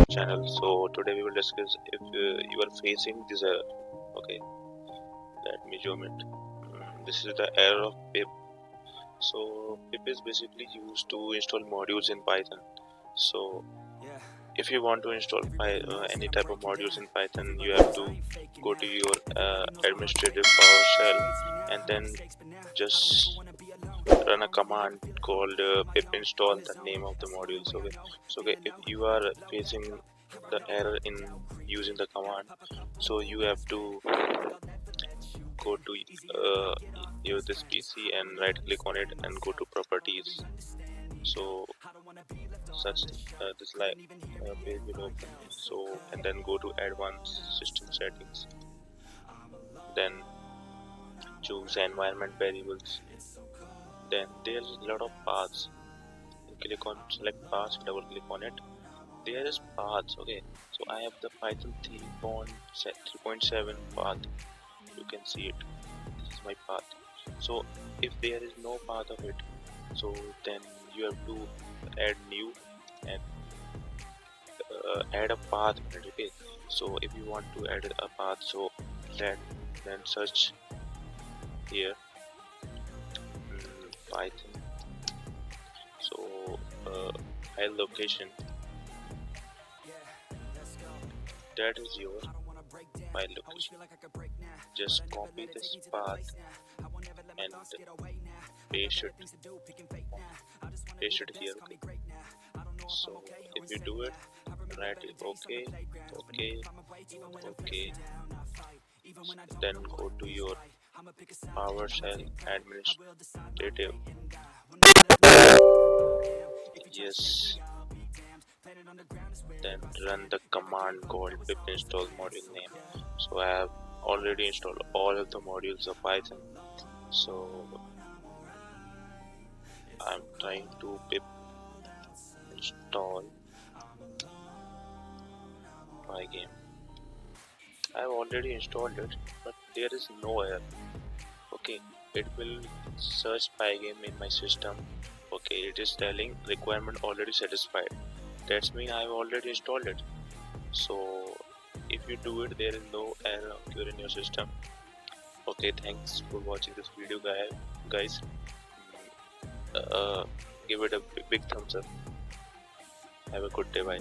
channel. So today we will discuss if you are facing this error. Okay, let me zoom it. This is the error of pip. So pip is basically used to install modules in Python. So if you want to install any type of modules in Python, you have to go to your administrative PowerShell and then just run a command called pip install the name of the modules. Okay, if you are facing the error in using the command, so you have to go to your this PC and right click on it and go to properties. So such this like page will open. So and then go to advanced system settings, then choose environment variables. Then there's a lot of paths. Click on select paths, double click on it. There is paths. Okay, so I have the Python 3.7 path. You can see it. This is my path. So if there is no path of it, so then you have to add new and add a path in it. Okay, so if you want to add a path, so then search here Python. So file location, that is your file location. Just copy this path and paste it here. Okay, so if you do it, write it okay, okay, then go to your PowerShell administrative. Yes, then run the command called pip install module name. So I have already installed all of the modules of Python. So I'm trying to pip install Pygame. I have already installed it, but there is no error. Okay, it will search Pygame in my system. Okay, it is telling requirement already satisfied. That's mean I have already installed it. So if you do it, there is no error occur in your system. Okay, thanks for watching this video, guys. Uh, Give it a big thumbs up. Have a good day. Bye.